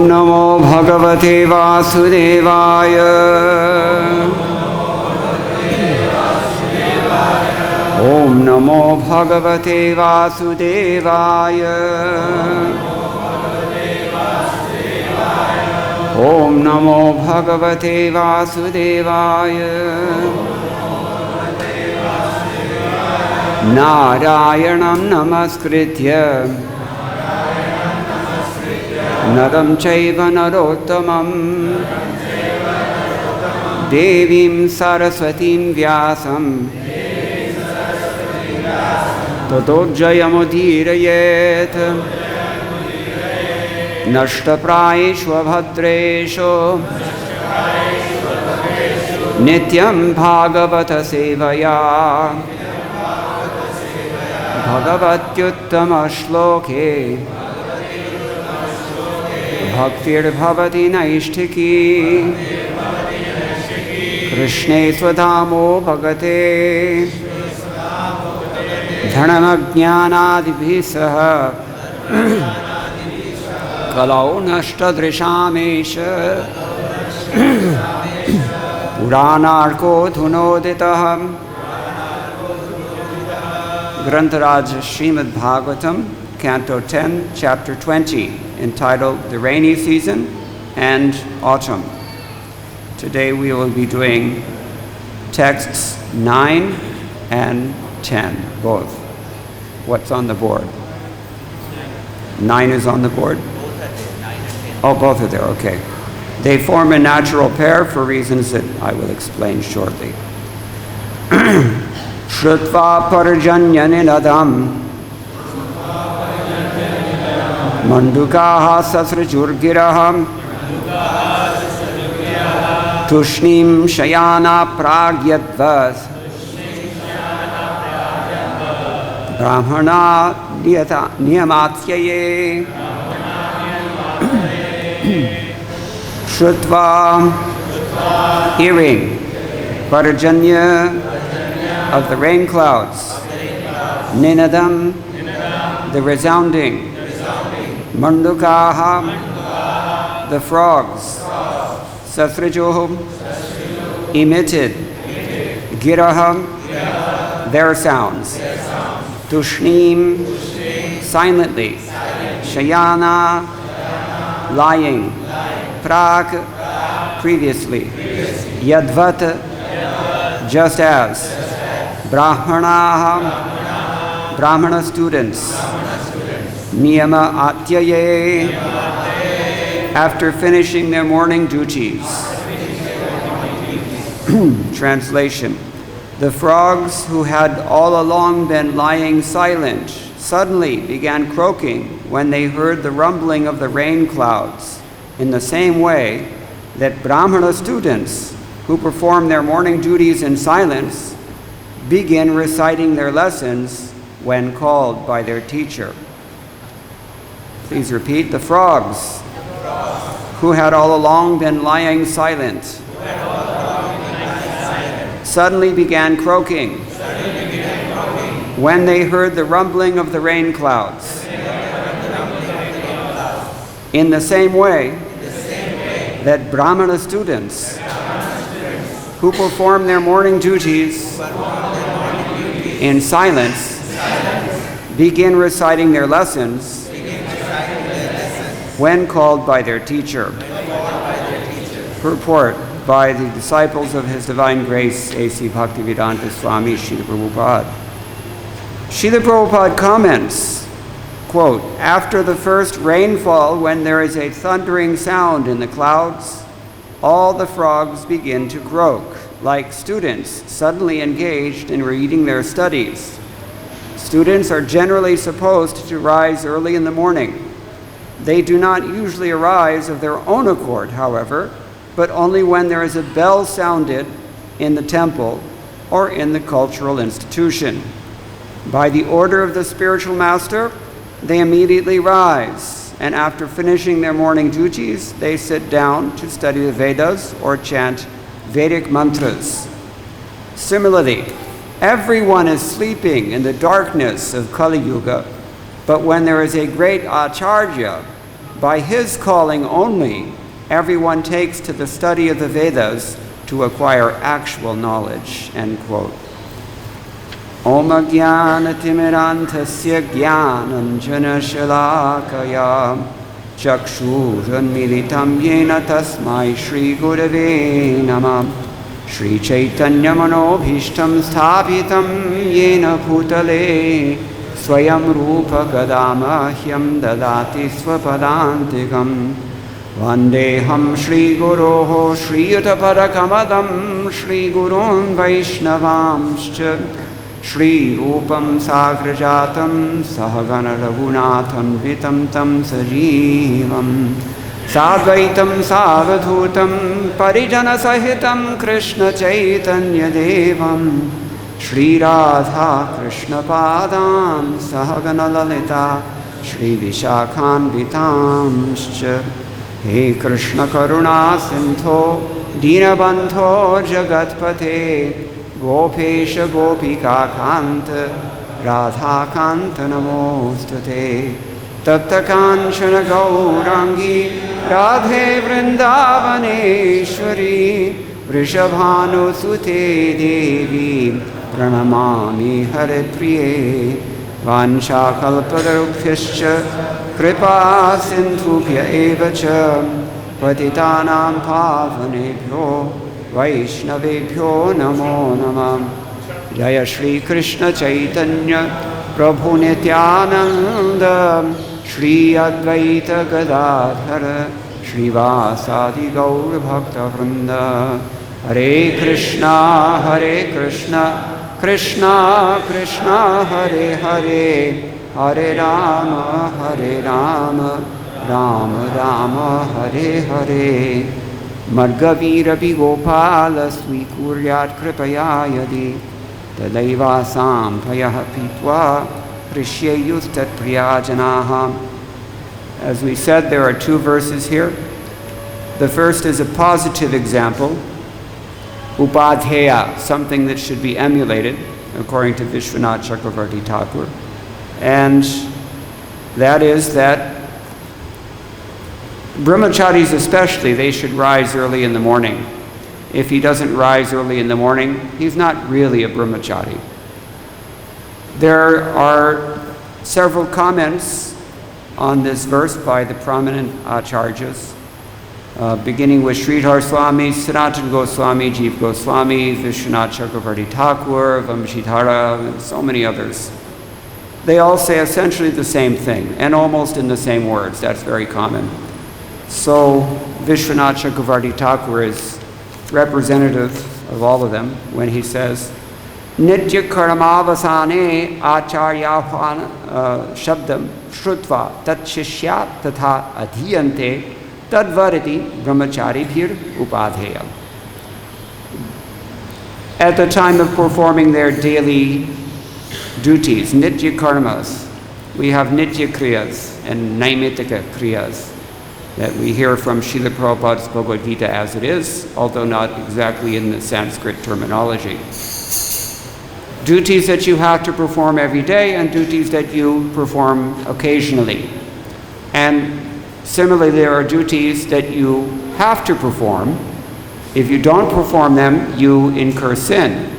Namo Bhagavate Vasudevaya. Om Namo Bhagavate Vasudevaya. Om Namo Bhagavate Vasudevaya. Narayanam Namaskritya Naram Chaiva Narottamam Devim Saraswatim Vyasam Tato Jayamudirayet Nashtaprayeshva Bhadresho Nityam Bhagavata Sevaya Bhagavatyuttama Shloke Bhaktir Bhavati Naishtiki Krishne Swadhamo Bhagate Dhanamajnanadibhisaha Kalau Nashtadrishamesha Puranarko Dhunoditaham Grantaraj Srimad Bhagavatam, Canto 10, Chapter 20, entitled The Rainy Season and Autumn. Today we will be doing texts 9 and 10, both. What's on the board? 9 is on the board? Oh, both are there, okay. They form a natural pair for reasons that I will explain shortly. Shrutva parjanyaninadam mandukaha sasrajurgiraham tushnim shayana pragyadvas brahmana niyamatyaye Shrutva, hearing, parjanya, of the rain clouds, ninadam, the resounding, mandukaha, the frogs, sasrajuhum, emitted, giraham, their sounds, tushnim, silently, shayana, lying, prag, previously, yadvata, just as, Brahmana students, Niyama Atyaye, after finishing their morning duties. Translation. The frogs who had all along been lying silent suddenly began croaking when they heard the rumbling of the rain clouds, in the same way that Brahmana students who perform their morning duties in silence begin reciting their lessons when called by their teacher. Please repeat. The frogs who had all along been lying silent suddenly began croaking when they heard the rumbling of the rain clouds. In the same way that Brahmana students who perform their morning duties in silence begin reciting their lessons when called by their teacher. Purport by the disciples of His Divine Grace, A.C. Bhaktivedanta Swami Śrīla Prabhupāda. Śrīla Prabhupāda comments, quote, after the first rainfall, when there is a thundering sound in the clouds, all the frogs begin to croak, like students suddenly engaged in reading their studies. Students are generally supposed to rise early in the morning. They do not usually arise of their own accord, however, but only when there is a bell sounded in the temple or in the cultural institution. By the order of the spiritual master, they immediately rise, and after finishing their morning duties, they sit down to study the Vedas or chant Vedic mantras. Similarly, everyone is sleeping in the darkness of Kali Yuga, but when there is a great acharya, by his calling only, everyone takes to the study of the Vedas to acquire actual knowledge, end quote. Om ajnana-timirantasya jnananjana-shalakaya chakṣudra-militam yena tasmai Shri Gurave Namah Shri Chaitanya Manobhishtam Sthapitam Yena Bhutale Swayam Rupa Kadamahyam Dadati Swapadantikam Vandeham Shri Guroho Shri Utpatha-gāminyaḥ Shri Gurun Vaishnavamscha Shri Rupam Sagrajatam Sahagana Raghunatham Vitam Tam Sajivam Sadvaitam Savadhutam Parijana Sahitam Krishna Chaitanya Devam Shri Radha Krishna Padam Sahagana Lalita Shri Vishakhan Vitamscha He Krishna Karuna Sindho Dinabandho Jagatpate Gopesha Gopika Kanta Radha Kanta Namostate Tatta Kanchana Gaurangi Radhe Vrindavaneshwari Vrishabhanu Sute Devi Pranamami Haripriye Vansha Kalpatarubhyascha Kripa Sindhubhya Evacha Patitanam Pavanebhyo Vaishnavebhyo Namo Namah Jaya Shri Krishna Chaitanya Prabhu Nityananda Shri Advaita Gadadhara Shri Vasadi Gaur Bhakta Vrinda Hare Krishna Krishna Krishna Hare Hare Hare Rama Rama Rama Hare Hare Margavirapi Gopala Swikuryat Kripaya Yadi Tadaiva Sampayah Pitva Prishyayustat Priyajanaha. As we said, there are two verses here. The first is a positive example, upadheya, something that should be emulated, according to Vishwanath Chakravarti Thakur. And that is that brahmacharis especially, they should rise early in the morning. If he doesn't rise early in the morning, he's not really a brahmachari. There are several comments on this verse by the prominent acharyas, beginning with Sridhar Swami, Sanatana Goswami, Jeev Goswami, Vishwanath Chakravarti Thakur, Vamshidhara, and so many others. They all say essentially the same thing, and almost in the same words. That's very common. So Vishwanath Chakravarti Thakur is representative of all of them when he says, Nitya karamavasane acharyāhvana shabdam shrutva tat shishyat tatha adhiyante tadvarati brahmacharibhir upadheya. At the time of performing their daily duties, nitya karmas, we have nitya kriyas and naimittika kriyas that we hear from Śrīla Prabhupāda's Bhagavad-Gita as it is, although not exactly in the Sanskrit terminology. Duties that you have to perform every day and duties that you perform occasionally. And similarly, there are duties that you have to perform. If you don't perform them, you incur sin.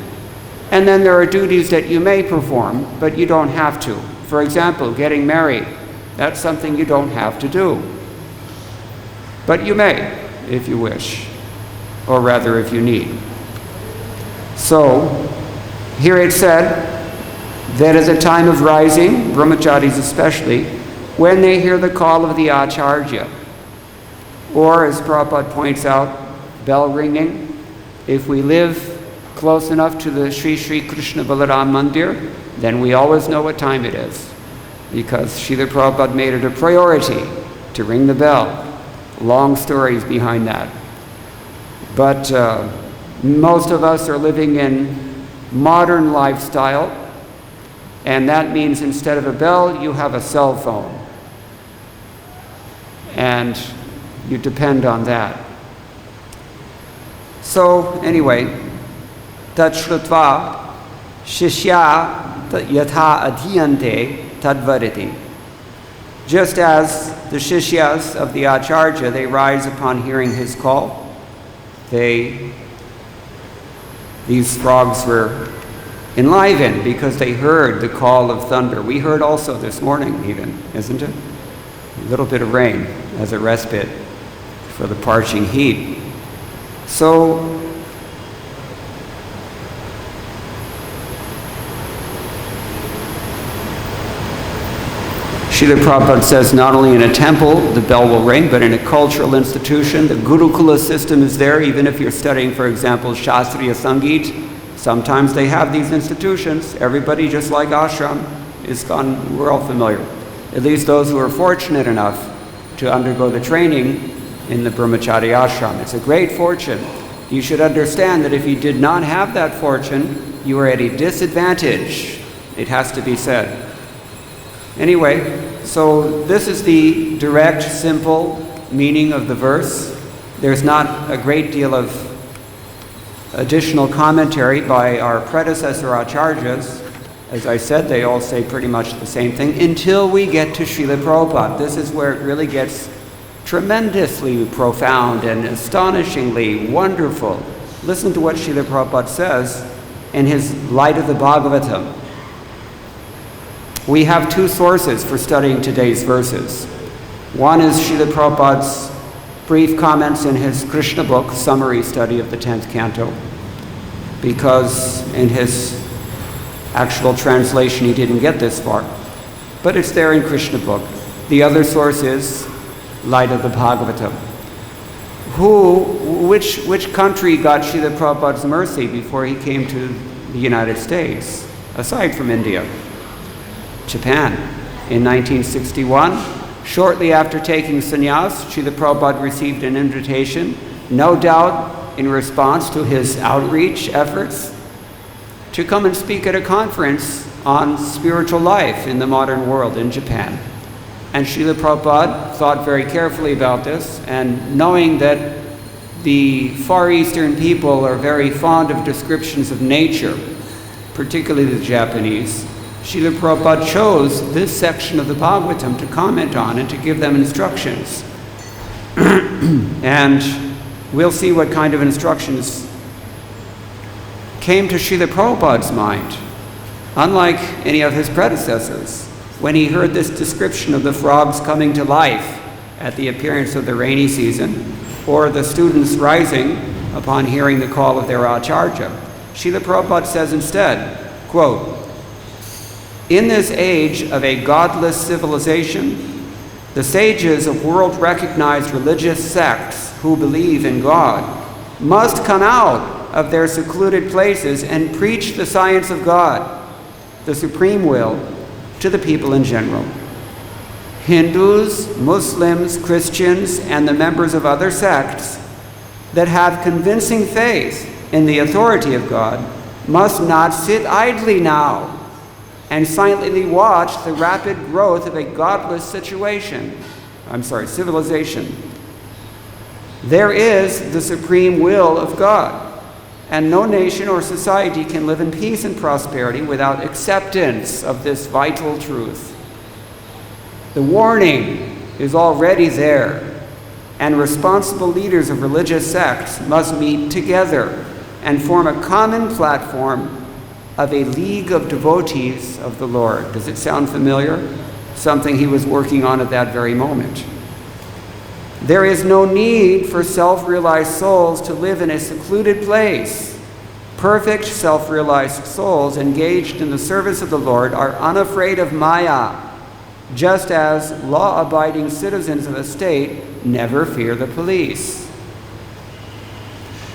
And then there are duties that you may perform, but you don't have to. For example, getting married. That's something you don't have to do. But you may, if you wish, or rather if you need. So, here it said that at the time of rising, brahmacharis especially, when they hear the call of the acharya, or as Prabhupada points out, bell ringing, if we live close enough to the Sri Sri Krishna Balaram Mandir, then we always know what time it is, because Śrīla Prabhupāda made it a priority to ring the bell. Long stories behind that. But most of us are living in modern lifestyle, and that means instead of a bell, you have a cell phone. And you depend on that. So anyway, tat shrutva shishya yathā adhiyante tadvariti. Just as the Shishyas of the Acharya, they rise upon hearing his call. These frogs were enlivened because they heard the call of thunder. We heard also this morning even, isn't it? A little bit of rain as a respite for the parching heat. So, Śrīla Prabhupāda says not only in a temple the bell will ring, but in a cultural institution, the Gurukula system is there. Even if you're studying, for example, Shastriya Sangeet, sometimes they have these institutions. Everybody, just like ashram, ISKCON, we're all familiar. At least those who are fortunate enough to undergo the training in the Brahmachari ashram. It's a great fortune. You should understand that if you did not have that fortune, you are at a disadvantage. It has to be said. Anyway, so this is the direct, simple meaning of the verse. There's not a great deal of additional commentary by our predecessor acharyas. As I said, they all say pretty much the same thing until we get to Śrīla Prabhupāda. This is where it really gets tremendously profound and astonishingly wonderful. Listen to what Śrīla Prabhupāda says in his Light of the Bhagavatam. We have two sources for studying today's verses. One is Śrīla Prabhupāda's brief comments in his Krishna book, Summary Study of the 10th Canto, because in his actual translation he didn't get this far. But it's there in Krishna book. The other source is Light of the Bhagavatam. Which country got Śrīla Prabhupāda's mercy before he came to the United States, aside from India? Japan. In 1961, shortly after taking sannyas, Śrīla Prabhupāda received an invitation, no doubt in response to his outreach efforts, to come and speak at a conference on spiritual life in the modern world in Japan. And Śrīla Prabhupāda thought very carefully about this, and knowing that the Far Eastern people are very fond of descriptions of nature, particularly the Japanese, Śrīla Prabhupāda chose this section of the Bhagavatam to comment on and to give them instructions. And we'll see what kind of instructions came to Śrīla Prabhupāda's mind. Unlike any of his predecessors, when he heard this description of the frogs coming to life at the appearance of the rainy season, or the students rising upon hearing the call of their Acharya, Śrīla Prabhupāda says instead, quote, "In this age of a godless civilization, the sages of world-recognized religious sects who believe in God must come out of their secluded places and preach the science of God, the supreme will, to the people in general. Hindus, Muslims, Christians, and the members of other sects that have convincing faith in the authority of God must not sit idly now and silently watch the rapid growth of a godless civilization. There is the supreme will of God, and no nation or society can live in peace and prosperity without acceptance of this vital truth. The warning is already there, and responsible leaders of religious sects must meet together and form a common platform of a league of devotees of the Lord." Does it sound familiar? Something he was working on at that very moment. "There is no need for self-realized souls to live in a secluded place. Perfect self-realized souls engaged in the service of the Lord are unafraid of Maya, just as law-abiding citizens of a state never fear the police.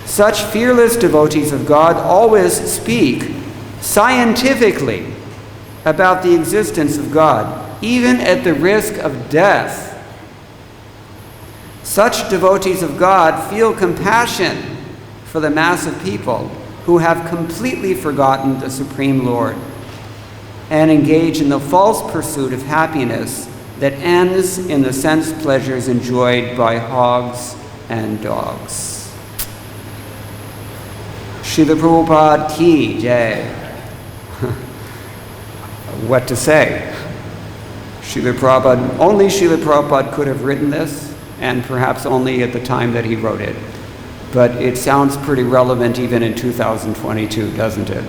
Such fearless devotees of God always speak scientifically about the existence of God, even at the risk of death. Such devotees of God feel compassion for the mass of people who have completely forgotten the Supreme Lord and engage in the false pursuit of happiness that ends in the sense pleasures enjoyed by hogs and dogs." Śrīla Prabhupāda ki jai. What to say? Only Śrīla Prabhupāda could have written this, and perhaps only at the time that he wrote it. But it sounds pretty relevant even in 2022, doesn't it?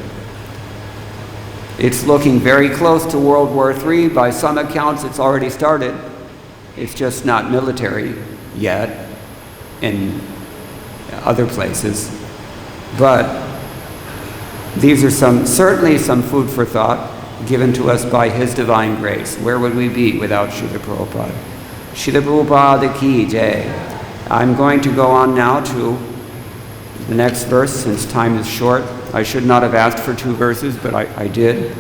It's looking very close to World War III. By some accounts, it's already started. It's just not military yet in other places. But these are certainly some food for thought given to us by His divine grace. Where would we be without Śrīla Prabhupāda? Śrīla Prabhupāda ki jai. I'm going to go on now to the next verse since time is short. I should not have asked for 2 verses, but I did.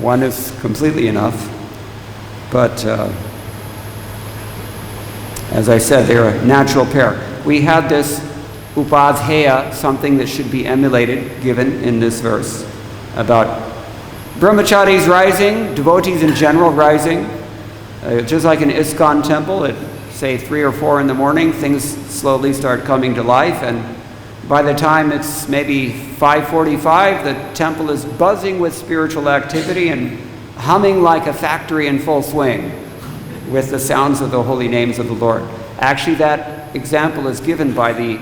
One is completely enough. But as I said, they're a natural pair. We have this upadhyaya, something that should be emulated, given in this verse, about brahmacharis rising, devotees in general rising. Just like an ISKCON temple, at say 3 or 4 in the morning, things slowly start coming to life, and by the time it's maybe 5:45, the temple is buzzing with spiritual activity and humming like a factory in full swing with the sounds of the holy names of the Lord. Actually, that example is given by the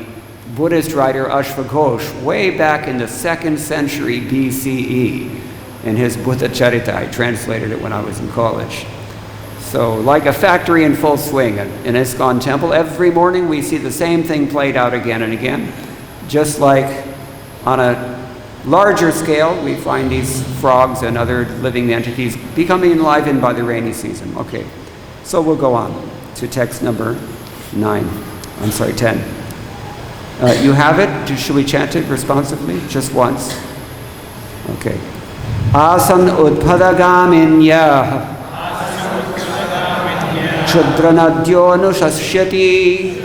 Buddhist writer Ashvaghosh way back in the 2nd century BCE in his Buddha Charita. I translated it when I was in college. So, like a factory in full swing, in ISKCON temple, every morning we see the same thing played out again and again. Just like on a larger scale, we find these frogs and other living entities becoming enlivened by the rainy season. Okay, so we'll go on to text number 10. You have it? Should we chant it responsively? Just once? Okay. Āsann utpatha-gāminyaḥ kṣudra-nadyo nuśuṣyatīḥ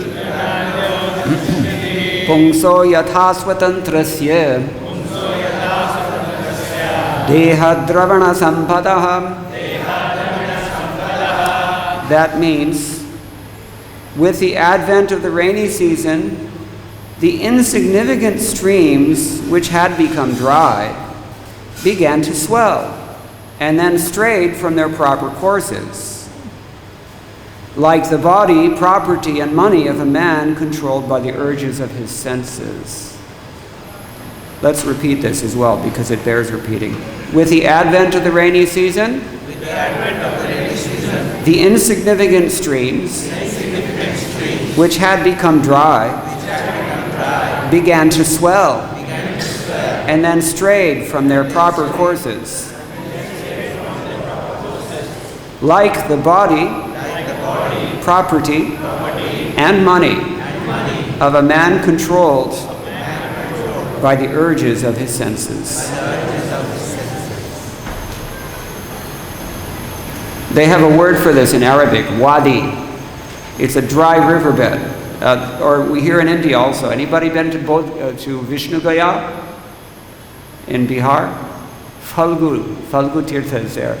puṁso yathāsvatantrasya deha-draviṇa-sampadaḥ. That means, with the advent of the rainy season, the insignificant streams which had become dry began to swell and then strayed from their proper courses, like the body, property, and money of a man controlled by the urges of his senses. Let's repeat this as well because it bears repeating. With the advent of the rainy season, the insignificant streams which had become dry began to swell and then strayed from their proper courses, like the body, property, and money of a man controlled by the urges of his senses. They have a word for this in Arabic, wadi. It's a dry riverbed. Or we hear in India also. Anybody been to Vishnu Gaya in Bihar? Falgu Tirtha is there.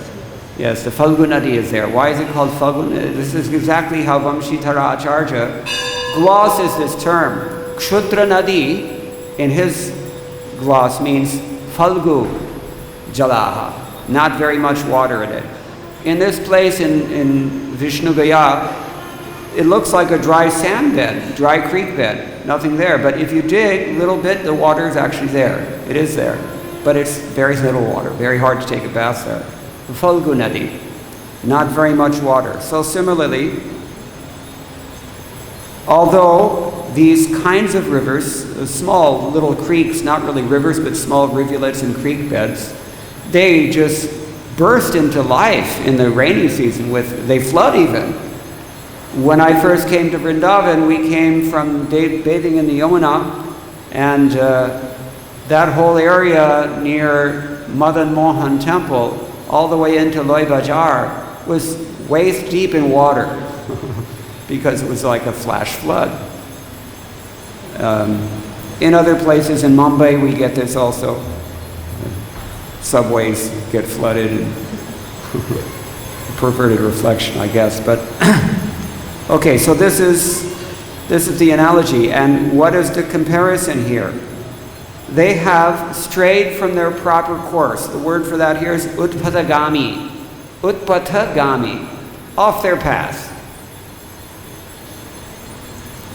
Yes, the Falgu Nadi is there. Why is it called Falgu? This is exactly how Vamshitara Acharya glosses this term. Kṣudra-nadyo in his gloss means Falgu Jalaha, not very much water in it. In this place in Vishnu Gaya, it looks like a dry sand bed, dry creek bed, nothing there. But if you dig a little bit, the water is actually there. It is there. But it's very little water, very hard to take a bath there. Falgu Nadi, not very much water. So similarly, although these kinds of rivers, small little creeks, not really rivers, but small rivulets and creek beds, they just burst into life in the rainy season. They flood even. When I first came to Vrindavan, we came from bathing in the Yamuna, and that whole area near Madan Mohan Temple, all the way into Loi Bajar, was waist deep in water because it was like a flash flood. In other places in Mumbai, we get this also. Subways get flooded, and perverted reflection, I guess. But okay, so this is the analogy, and what is the comparison here? They have strayed from their proper course. The word for that here is utpatha-gāmi. utpatha-gāmi, off their path.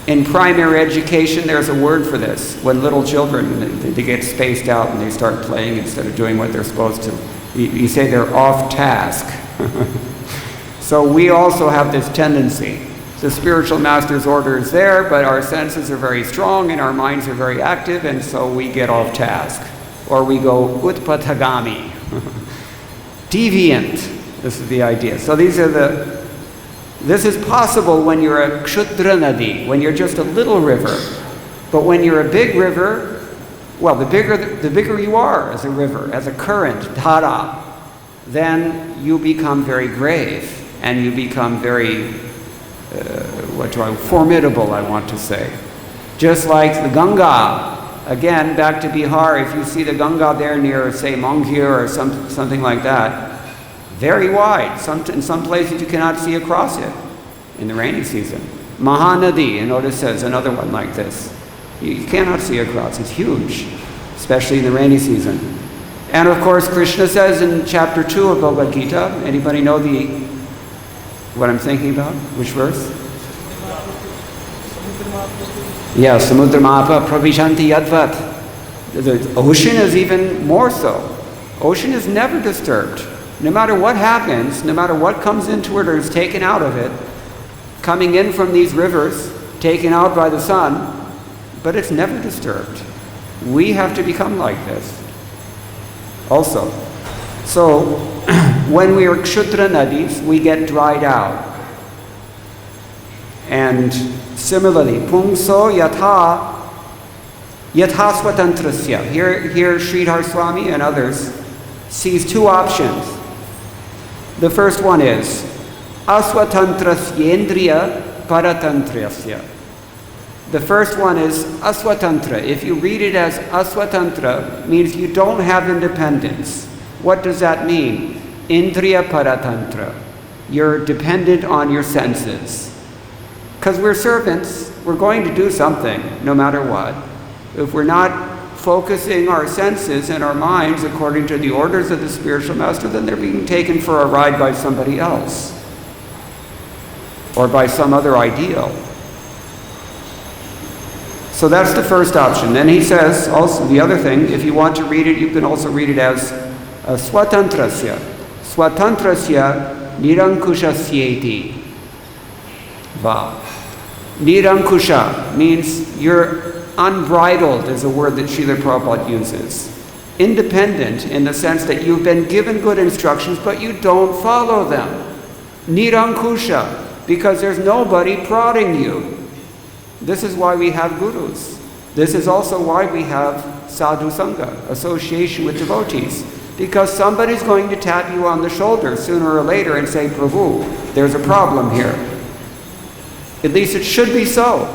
In primary education, there's a word for this. When little children, they get spaced out and they start playing instead of doing what they're supposed to. You say they're off task. So we also have this tendency. The spiritual master's order is there, but our senses are very strong and our minds are very active, and so we get off task. Or we go utpatha-gāmi, deviant. This is the idea. So this is possible when you're a kṣudra-nadyo, when you're just a little river. But when you're a big river, well, the bigger you are as a river, as a current, dhara, then you become very grave and you become very, formidable, I want to say. Just like the Ganga. Again, back to Bihar, if you see the Ganga there near, say, Mangir or something like that, very wide. In some places you cannot see across it in the rainy season. Mahanadi in Odisha is another one like this. You cannot see across. It's huge, especially in the rainy season. And of course, Krishna says in chapter 2 of Bhagavad-Gita, anybody know what I'm thinking about? Which verse? Yeah, Samudra Mapa Pravishanti Yadvat. The ocean is even more so. Ocean is never disturbed. No matter what happens, no matter what comes into it or is taken out of it, coming in from these rivers, taken out by the sun, but it's never disturbed. We have to become like this also. So, when we are kṣudra-nadyas, we get dried out. And similarly, puṁso yathāsvatantrasya. Here Sridhar Swami and others sees two options. The first one is asvatantrasyendriya paratantrasya. The first one is asvatantra. If you read it as asvatantra, means you don't have independence. What does that mean? Indriya paratantra. You're dependent on your senses. Because we're servants, we're going to do something, no matter what. If we're not focusing our senses and our minds according to the orders of the spiritual master, then they're being taken for a ride by somebody else or by some other ideal. So that's the first option. Then he says also the other thing, if you want to read it, you can also read it as svatantrasya. Svatantrasya nirankuśyatīḥ. Va. Nirankusha means you're unbridled, is a word that Śrīla Prabhupāda uses. Independent in the sense that you've been given good instructions, but you don't follow them. Nirankusha, because there's nobody prodding you. This is why we have gurus. This is also why we have sadhu sangha, association with devotees. Because somebody's going to tap you on the shoulder sooner or later and say, Prabhu, there's a problem here. At least it should be so.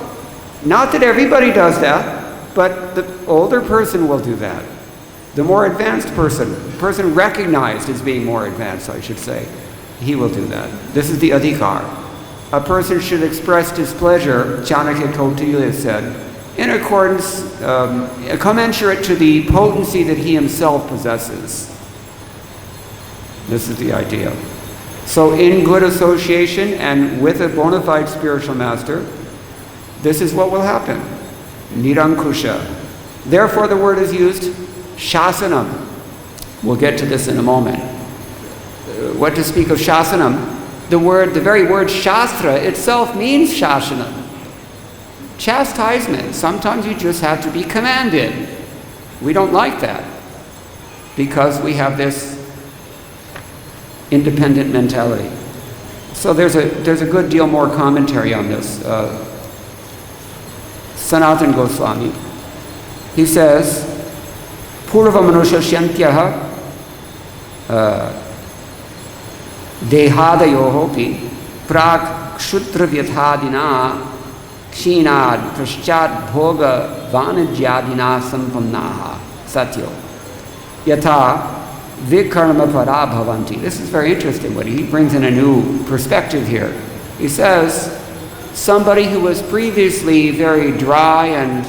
Not that everybody does that, but the older person will do that. The more advanced person recognized as being more advanced, I should say, he will do that. This is the adhikar. A person should express displeasure, Chanakya Kautilya said, in accordance, commensurate to the potency that he himself possesses. This is the idea. So in good association and with a bona fide spiritual master, this is what will happen. Nirankusha. Therefore the word is used, shasanam. We'll get to this in a moment. What to speak of shasanam? The very word shastra itself means shasanam. Chastisement. Sometimes you just have to be commanded. We don't like that because we have this independent mentality. So there's a good deal more commentary on this. Sanatana Goswami, he says, Purvam nuśuṣyatīḥ deha-draviṇa-sampadaḥ prāk kṣudra-nadyo kṣīnād praścāt bhoga-vānijyādina-sampadaḥ satyo yathā vikarma-parā bhavanti. This is very interesting. What he brings in a new perspective here. He says, somebody who was previously very dry and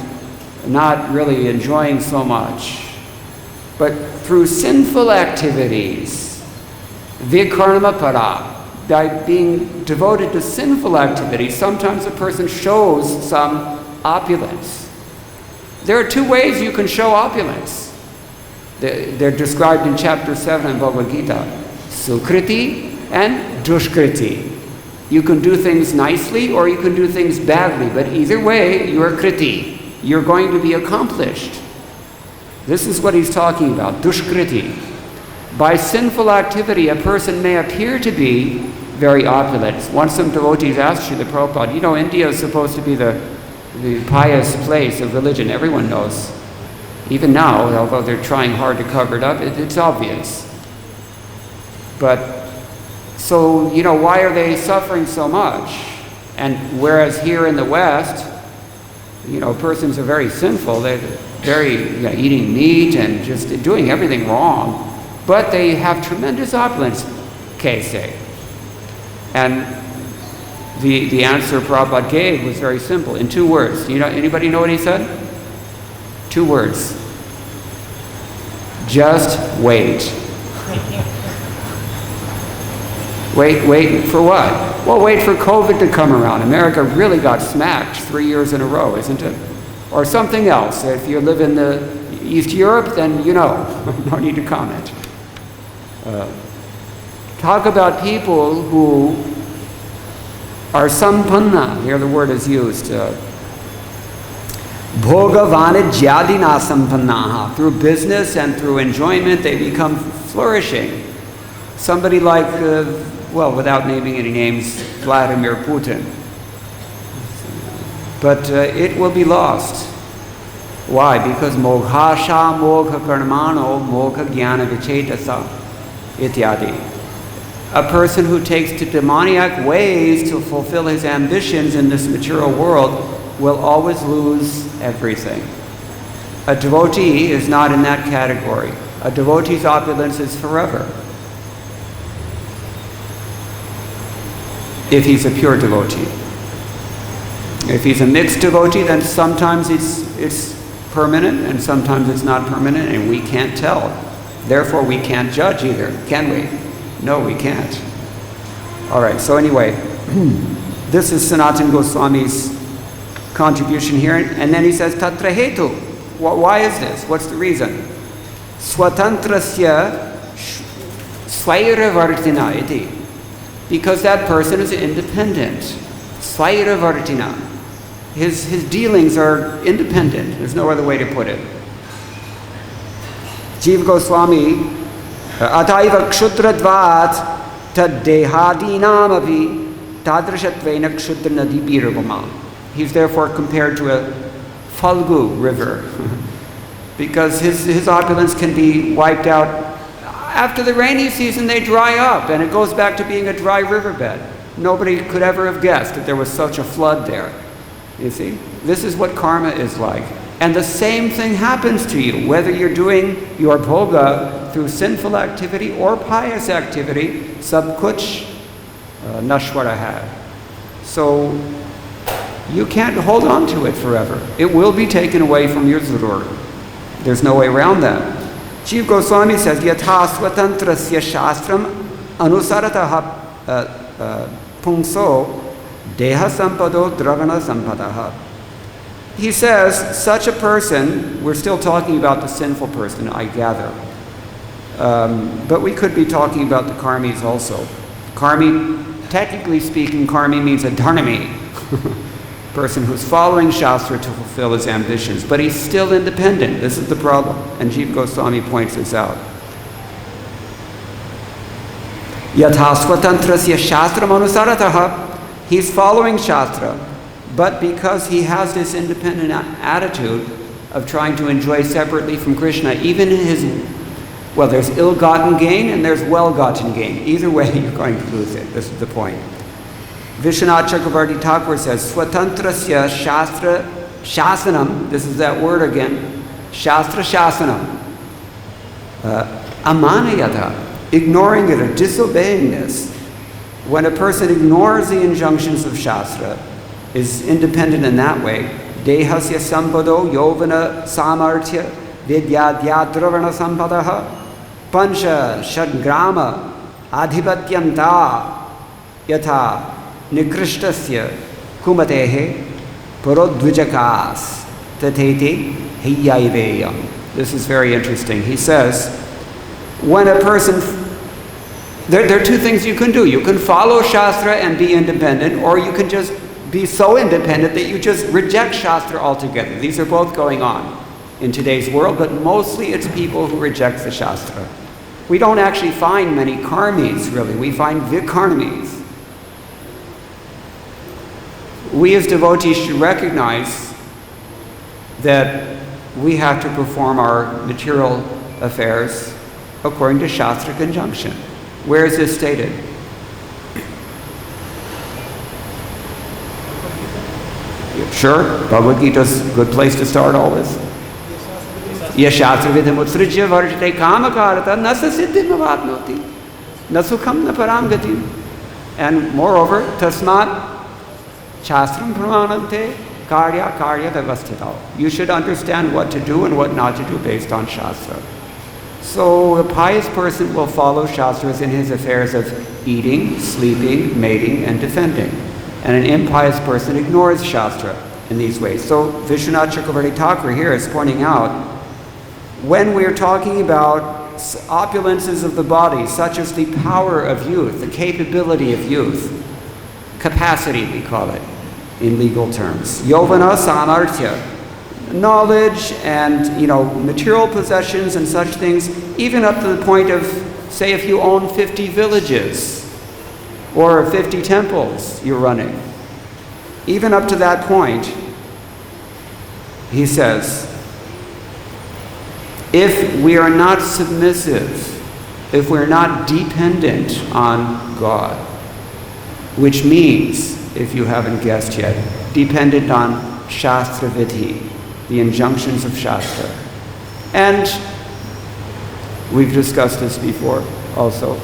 not really enjoying so much, but through sinful activities, Vikarma-para. By being devoted to sinful activity, sometimes a person shows some opulence. There are two ways you can show opulence. They're described in chapter 7 in Bhagavad-Gita. Sukriti and dushkriti. You can do things nicely or you can do things badly, but either way, you're kriti. You're going to be accomplished. This is what he's talking about, dushkriti. By sinful activity, a person may appear to be very opulent. Once some devotees asked Śrīla Prabhupāda, India is supposed to be the pious place of religion. Everyone knows. Even now, although they're trying hard to cover it up, it's obvious. But, so, why are they suffering so much? And whereas here in the West, persons are very sinful, they're very, eating meat and just doing everything wrong, but they have tremendous opulence, kṣe. And the answer Prabhupada gave was very simple, in 2 words. Anybody know what he said? 2 words. Just wait. Wait for what? Well, wait for COVID to come around. America really got smacked 3 years in a row, isn't it? Or something else. If you live in the East Europe, then no need to comment. Talk about people who are sampanna. Here the word is used. Bhagavad-Gita. Through business and through enjoyment, they become flourishing. Somebody like, without naming any names, Vladimir Putin. But it will be lost. Why? Because moghasha mogha karmano mogha jnana vichetasa ityadi. A person who takes to demoniac ways to fulfill his ambitions in this material world will always lose everything. A devotee is not in that category. A devotee's opulence is forever. If he's a pure devotee. If he's a mixed devotee, then sometimes it's permanent and sometimes it's not permanent, and we can't tell. Therefore, we can't judge either, can we? No, we can't. All right, so anyway, this is Sanatana Goswami's contribution here, and then he says, Tatra hetu. Why is this? What's the reason? Asvatantrasya swayravartina iti. Because that person is independent. Swayravartina. His dealings are independent. There's no other way to put it. Jiva Goswami, ataiva kṣudra-dvat tad deha-draviṇa-sampadaḥ tadrashatveina kṣudra-nadyo. He's therefore compared to a Falgu river. Because his opulence can be wiped out. After the rainy season, they dry up, and it goes back to being a dry riverbed. Nobody could ever have guessed that there was such a flood there. You see? This is what karma is like. And the same thing happens to you, whether you're doing your bhoga through sinful activity or pious activity, sab kuch nashwara hai. So you can't hold on to it forever. It will be taken away from your zarur. There's no way around that. Jiva Goswami says, yathā-svatantrasya shastram anusarataḥ puṁso deha-draviṇa-sampadaḥ. He says, such a person, we're still talking about the sinful person, I gather. But we could be talking about the karmis also. Karmi, technically speaking, karmi means a dharmi. Person who's following Shastra to fulfill his ambitions, but he's still independent. This is the problem, and Jiva Goswami points this out. Yathā-svatantrasya shastram anusarataḥ. He's following Shastra, but because he has this independent attitude of trying to enjoy separately from Krishna, even in his, there's ill-gotten gain and there's well-gotten gain. Either way, you're going to lose it. This is the point. Vishwanath Chakravarti Thakur says, Svatantrasya Shastra Shasanam, this is that word again, Shastra Shasanam, amanayata, ignoring it or disobeying this. When a person ignores the injunctions of Shastra, is independent in that way, dehasya sampado yovana samarthya Vidyāpati deha-draviṇa-sampadaḥ pañca shadgrama adhipatyanta yathā nikrishtasya kumatehe parodvijakas tatete heyyayveyam. This is very interesting. He says, when a person, there are two things you can do. You can follow Shastra and be independent, or you can just be so independent that you just reject Shastra altogether. These are both going on in today's world, but mostly it's people who reject the Shastra. We don't actually find many karmis, really. We find vikarmis. We as devotees should recognize that we have to perform our material affairs according to Shastra conjunction. Where is this stated? Sure, Bhagavad-Gita is a good place to start always. Yashastra vidham utsrujya varjate kamakarata nasa siddhim avatnoti nasukham na param gatim. And moreover, tasmat shastram pramanante karya karya vyavasthitau. You should understand what to do and what not to do based on Shastra. So a pious person will follow Shastras in his affairs of eating, sleeping, mating, and defending. And an impious person ignores Shastra in these ways. So Vishwanath Chakravarti Thakur here is pointing out, when we're talking about opulences of the body, such as the power of youth, the capability of youth, capacity we call it in legal terms, yovana samarthya, knowledge and material possessions and such things, even up to the point of, say, if you own 50 villages or 50 temples you're running, even up to that point, he says, if we are not submissive, if we're not dependent on God, which means, if you haven't guessed yet, dependent on Shastra Vidhi, the injunctions of Shastra. And we've discussed this before also.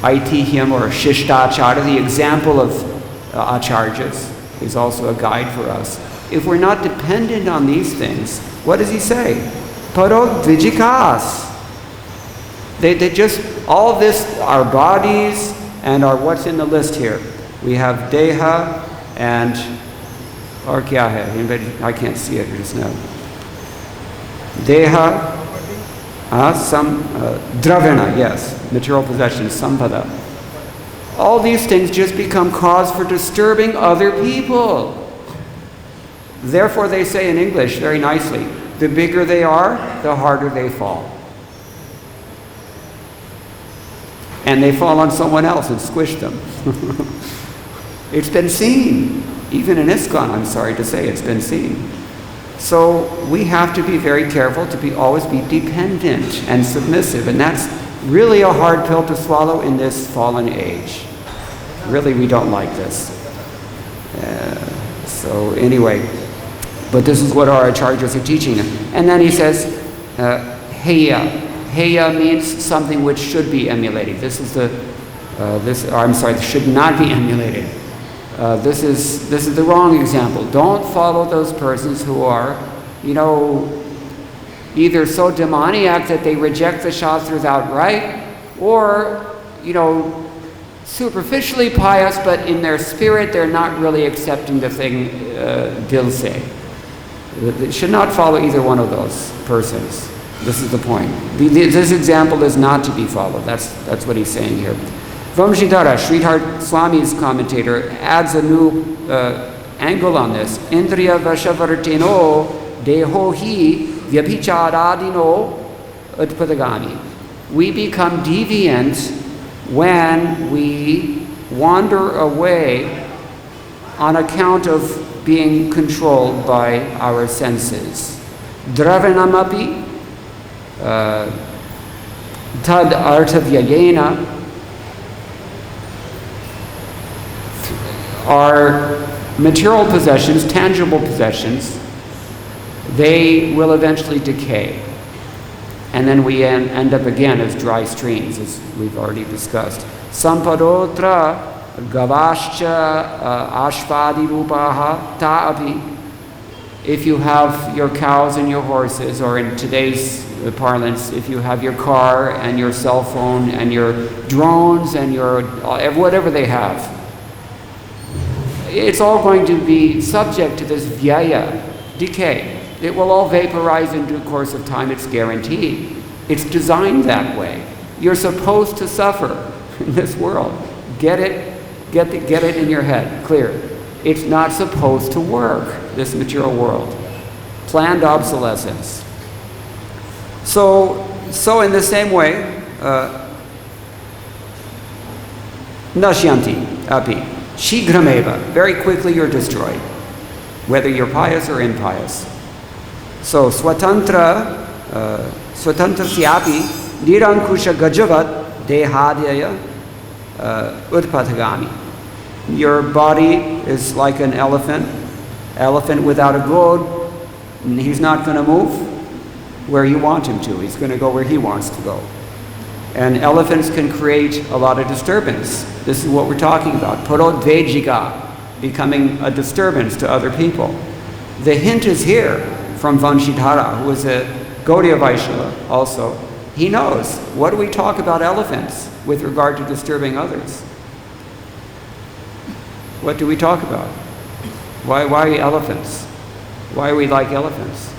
Aitihyam or Shishtachara, the example of Acharyas, is also a guide for us. If we're not dependent on these things, what does he say? Parodvijikas. They just, all this, our bodies and our, what's in the list here? We have deha and or kya hai? Anybody? I can't see it just now. Deha, dravina, yes, material possessions, sampada. All these things just become cause for disturbing other people. Therefore, they say in English very nicely, the bigger they are, the harder they fall. And they fall on someone else and squish them. It's been seen. Even in ISKCON, I'm sorry to say, it's been seen. So we have to be very careful to always be dependent and submissive. And that's really a hard pill to swallow in this fallen age. Really, we don't like this. So anyway, but this is what our acharyas are teaching. And then he says, heya. Heya means something which should be emulated. This is should not be emulated. This is the wrong example. Don't follow those persons who are, either so demoniac that they reject the Shastras outright, or, superficially pious, but in their spirit they're not really accepting the thing dil se. They should not follow either one of those persons. This is the point. This example is not to be followed. That's what he's saying here. Vamshidhara, Sridhar Swami's commentator, adds a new angle on this. Indriya vashavartino deho hi vyabhicharadino utpatha-gāmi. We become deviant when we wander away on account of being controlled by our senses. Dravinamapi tad artavyayena. Our material possessions, tangible possessions, they will eventually decay. And then we end up again as dry streams, as we've already discussed. Sampadotra gavascha ashvadi rupaha ta'api. if you have your cows and your horses, or in today's parlance, if you have your car and your cell phone and your drones and your whatever they have, it's all going to be subject to this vyaya, decay. It will all vaporize in due course of time, it's guaranteed. It's designed that way. You're supposed to suffer in this world. Get it in your head, clear. It's not supposed to work, this material world. Planned obsolescence. So in the same way, nashyanti api, shigrameva, very quickly you're destroyed, whether you're pious or impious. So svatantrasyapi nirankusha gajavat deha-draviṇa utpatha-gāminyaḥ. Your body is like an elephant without a goad, and he's not going to move where you want him to. He's going to go where he wants to go. And elephants can create a lot of disturbance. This is what we're talking about. Purodvejiga, becoming a disturbance to other people. The hint is here from Vanshidhara, who is a Gaudiya Vaishnava also. He knows. What do we talk about elephants with regard to disturbing others? What do we talk about? Why are we elephants? Why are we like elephants?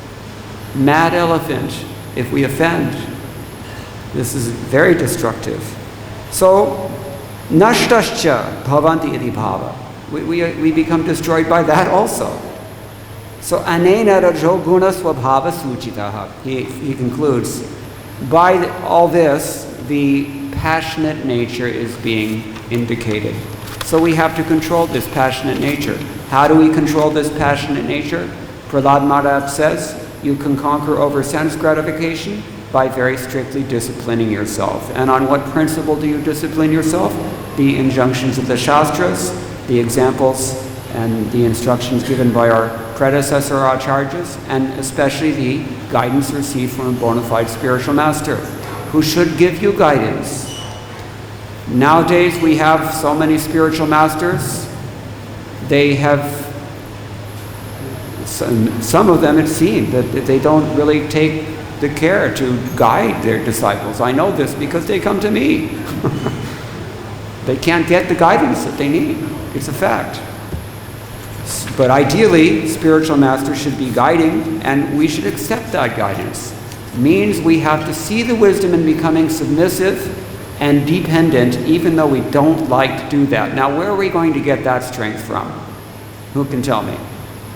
Mad elephant, if we offend. This is very destructive. So, nashtascha bhavanti iti bhava. We become destroyed by that also. So, anena rajo guna swabhava suchitaha. He concludes, by all this, the passionate nature is being indicated. So we have to control this passionate nature. How do we control this passionate nature? Prahlad Maharaj says, you can conquer over sense gratification by very strictly disciplining yourself. And on what principle do you discipline yourself? The injunctions of the Shastras, the examples and the instructions given by our predecessor acharyas, and especially the guidance received from a bona fide spiritual master, who should give you guidance. Nowadays we have so many spiritual masters. They have, some of them it seems, that they don't really take the care to guide their disciples. I know this because they come to me. They can't get the guidance that they need. It's a fact. But ideally, spiritual masters should be guiding, and we should accept that guidance. Means we have to see the wisdom in becoming submissive and dependent, even though we don't like to do that. Now, where are we going to get that strength from? Who can tell me?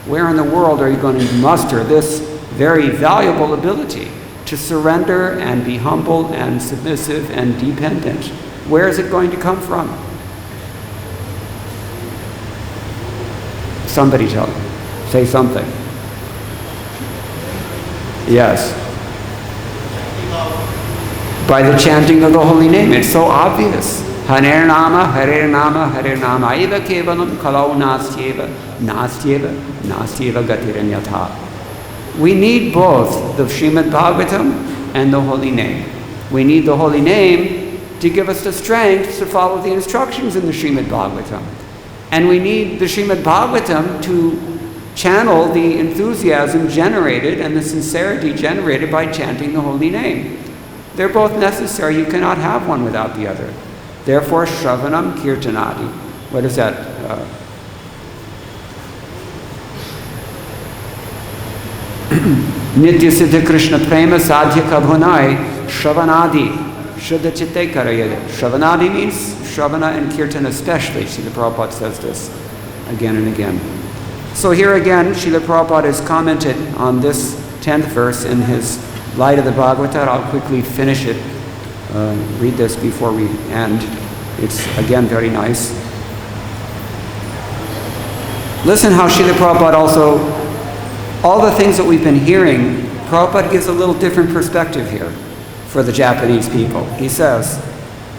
Where in the world are you going to muster this very valuable ability to surrender and be humble and submissive and dependent? Where is it going to come from? Somebody tell me. Say something. Yes. By the chanting of the holy name. It's so obvious. Hare Nama, Hare Nama, Hare Nama. Eva kevalam kalau nastyeva, nastyeva, nastyeva gatiren yathā. We need both the Srimad Bhagavatam and the holy name. We need the holy name to give us the strength to follow the instructions in the Srimad Bhagavatam. And we need the Srimad Bhagavatam to channel the enthusiasm generated and the sincerity generated by chanting the holy name. They're both necessary. You cannot have one without the other. Therefore, Shravanam Kirtanadi. What is that? Nitya Siddha Krishna Prema Sadhya Kabhunai Shravanadi Shuddha Chitte Karayade. Shravanadi means Shravana and Kirtan especially. Śrīla Prabhupāda says this again and again. So here again, Śrīla Prabhupāda has commented on this 10th verse in his Light of the Bhagavata. I'll quickly finish it, read this before we end. It's again very nice. Listen how Śrīla Prabhupāda also, all the things that we've been hearing, Prabhupada gives a little different perspective here for the Japanese people. He says,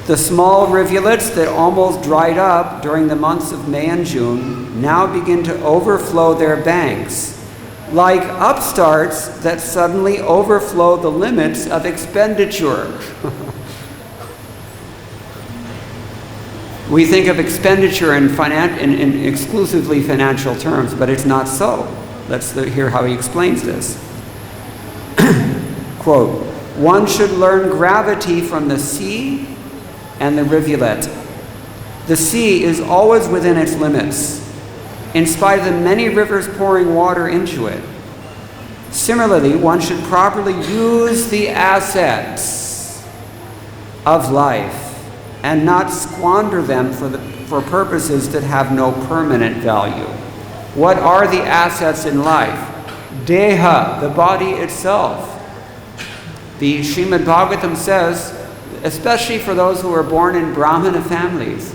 the small rivulets that almost dried up during the months of May and June now begin to overflow their banks, like upstarts that suddenly overflow the limits of expenditure. We think of expenditure in exclusively financial terms, but it's not so. Let's hear how he explains this. Quote, "One should learn gravity from the sea and the rivulet. The sea is always within its limits, in spite of the many rivers pouring water into it. Similarly, one should properly use the assets of life and not squander them for purposes that have no permanent value." What are the assets in life? Deha, the body itself. The Srimad Bhagavatam says, especially for those who are born in Brahmana families,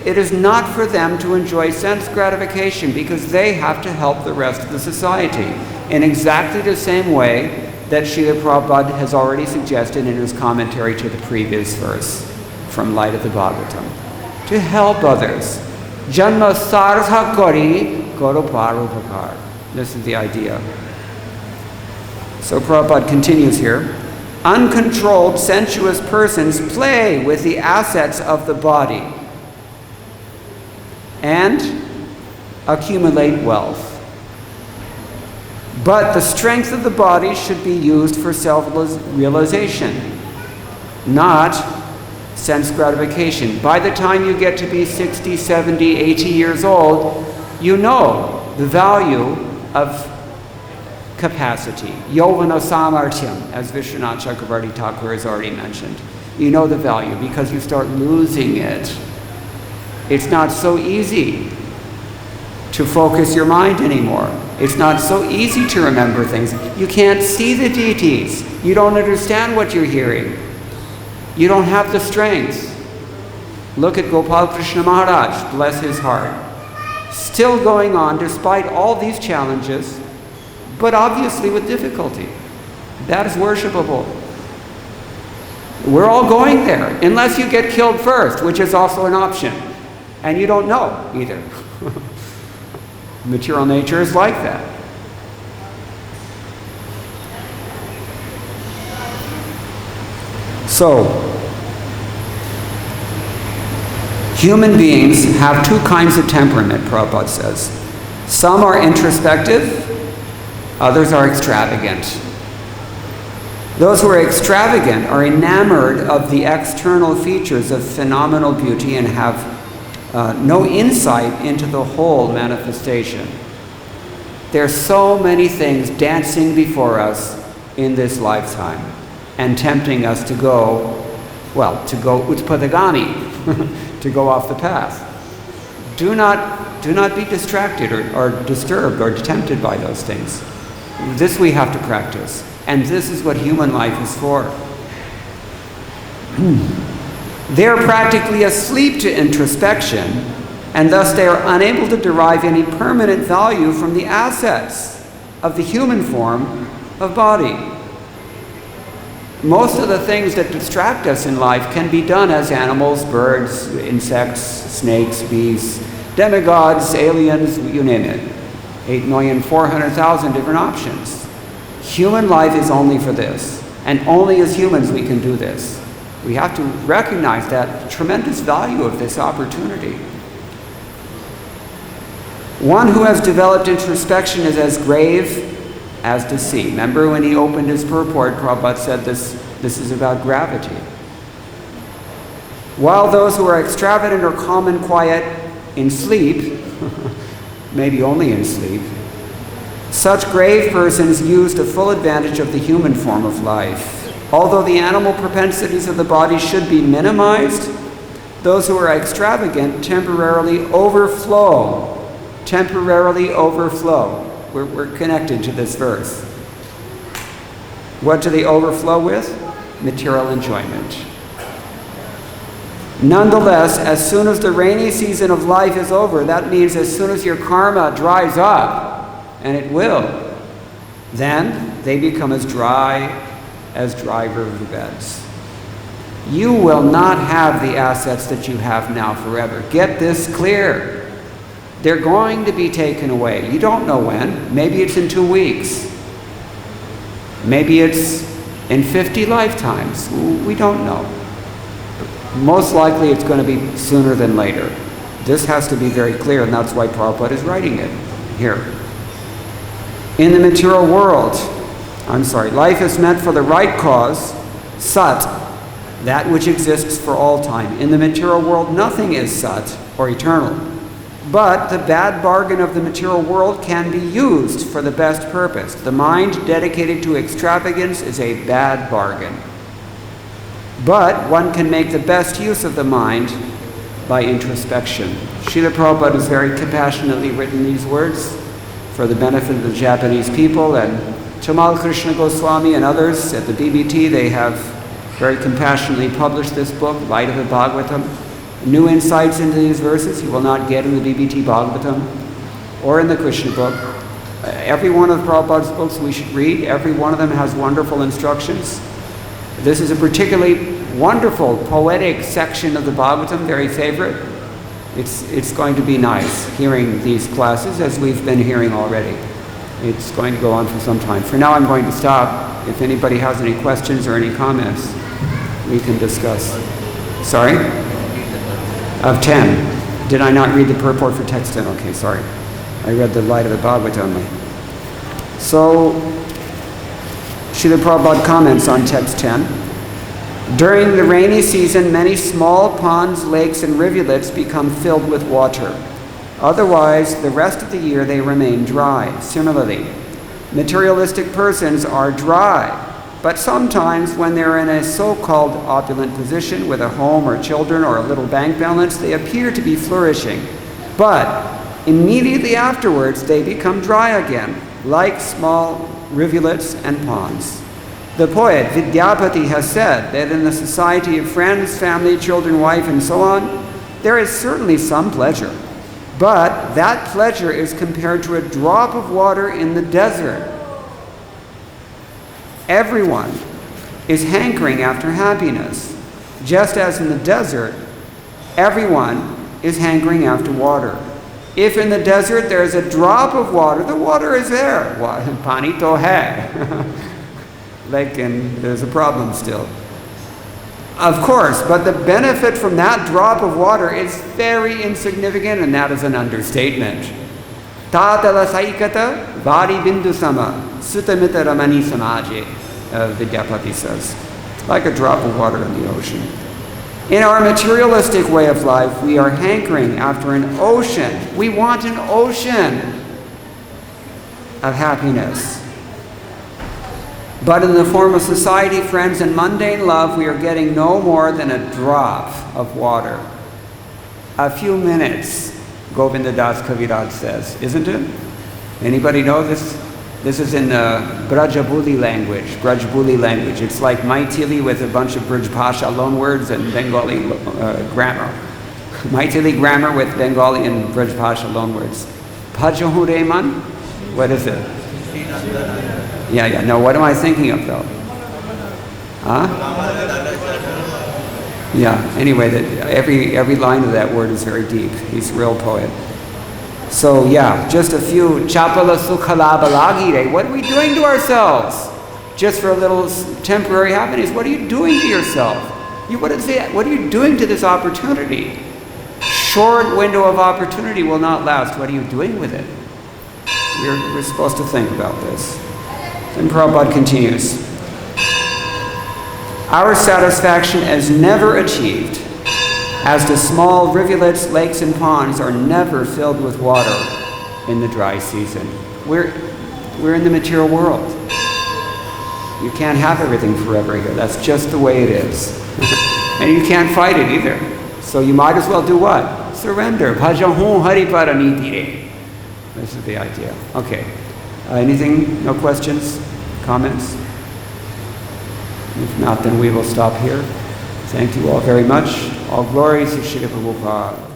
it is not for them to enjoy sense gratification because they have to help the rest of the society in exactly the same way that Śrīla Prabhupāda has already suggested in his commentary to the previous verse from Light of the Bhagavatam. To help others. Janma sartha kori koro parupakar. This is the idea. So Prabhupada continues here. Uncontrolled sensuous persons play with the assets of the body and accumulate wealth. But the strength of the body should be used for self-realization, not sense gratification. By the time you get to be 60, 70, 80 years old, you know the value of capacity. Yovana samartyam, as Vishwanath Chakravarti Thakur has already mentioned. You know the value because you start losing it. It's not so easy to focus your mind anymore. It's not so easy to remember things. You can't see the deities. You don't understand what you're hearing. You don't have the strength. Look at Gopal Krishna Maharaj, bless his heart. Still going on despite all these challenges, but obviously with difficulty. That is worshipable. We're all going there, unless you get killed first, which is also an option. And you don't know either. Material nature is like that. So, human beings have two kinds of temperament, Prabhupada says. Some are introspective, others are extravagant. Those who are extravagant are enamored of the external features of phenomenal beauty and have no insight into the whole manifestation. There are so many things dancing before us in this lifetime and tempting us to go utpatha-gāmi, to go off the path. Do not be distracted or disturbed or tempted by those things. This we have to practice, and this is what human life is for. They are practically asleep to introspection, and thus they are unable to derive any permanent value from the assets of the human form of body. Most of the things that distract us in life can be done as animals, birds, insects, snakes, bees, demigods, aliens, you name it. 8,400,000 different options. Human life is only for this, and only as humans we can do this. We have to recognize that tremendous value of this opportunity. One who has developed introspection is as grave as the sea. Remember when he opened his purport, Prabhupada said this is about gravity. While those who are extravagant are calm and quiet in sleep, maybe only in sleep, such grave persons use to full advantage of the human form of life. Although the animal propensities of the body should be minimized, those who are extravagant temporarily overflow. We're connected to this verse. What do they overflow with? Material enjoyment. Nonetheless, as soon as the rainy season of life is over, that means as soon as your karma dries up, and it will, then they become as dry riverbeds. You will not have the assets that you have now forever. Get this clear. They're going to be taken away. You don't know when. Maybe it's in 2 weeks. Maybe it's in 50 lifetimes. We don't know. But most likely it's going to be sooner than later. This has to be very clear, and that's why Prabhupada is writing it here. In the material world, life is meant for the right cause, sat, that which exists for all time. In the material world, nothing is sat, or eternal. But the bad bargain of the material world can be used for the best purpose. The mind dedicated to extravagance is a bad bargain. But one can make the best use of the mind by introspection. Śrīla Prabhupāda has very compassionately written these words for the benefit of the Japanese people, and Tamal Krishna Goswami and others at the BBT, they have very compassionately published this book, Light of the Bhagavatam. New insights into these verses you will not get in the BBT Bhagavatam or in the Krishna book. Every one of Prabhupada's books we should read. Every one of them has wonderful instructions. This is a particularly wonderful, poetic section of the Bhagavatam, very favorite. It's going to be nice hearing these classes as we've been hearing already. It's going to go on for some time. For now, I'm going to stop. If anybody has any questions or any comments, we can discuss. Sorry? Of 10. Did I not read the purport for text 10? Okay, sorry. I read the Light of the Bhagavatam. So, Śrīla Prabhupāda comments on text 10. During the rainy season, many small ponds, lakes, and rivulets become filled with water. Otherwise, the rest of the year they remain dry. Similarly, materialistic persons are dry, but sometimes when they're in a so-called opulent position with a home or children or a little bank balance, they appear to be flourishing. But immediately afterwards, they become dry again, like small rivulets and ponds. The poet Vidyāpati has said that in the society of friends, family, children, wife, and so on, there is certainly some pleasure. But that pleasure is compared to a drop of water in the desert. Everyone is hankering after happiness, just as in the desert, everyone is hankering after water. If in the desert there is a drop of water, the water is there. Pani to hai. And there's a problem still. Of course, but the benefit from that drop of water is very insignificant, and that is an understatement. Tatala saikata vari bindu sama sutamita ramani samaje, Vidyāpati says. Like a drop of water in the ocean. In our materialistic way of life, we are hankering after an ocean. We want an ocean of happiness. But in the form of society, friends, and mundane love, we are getting no more than a drop of water. A few minutes, Govinda Das Kaviraj says, isn't it? Anybody know this? This is in Brajabuli language. It's like Maithili with a bunch of Braj Bhasha loanwords and Bengali grammar. Maithili grammar with Bengali and Braj Bhasha loanwords. Bhajahureman? What is it? Yeah. No, what am I thinking of though? Huh? Yeah, anyway, every line of that word is very deep. He's a real poet. So yeah, just a few chapala sukhala balagire. What are we doing to ourselves? Just for a little temporary happiness. What are you doing to yourself? What are you doing to this opportunity? Short window of opportunity will not last. What are you doing with it? We're supposed to think about this. Then Prabhupada continues. Our satisfaction is never achieved, as the small rivulets, lakes, and ponds are never filled with water in the dry season. We're in the material world. You can't have everything forever here. That's just the way it is. And you can't fight it either. So you might as well do what? Surrender. Bhajahun hariparanitire. This is the idea. Okay. Anything? No questions? Comments? If not, then we will stop here. Thank you all very much. All glories to Śrīla Prabhupāda.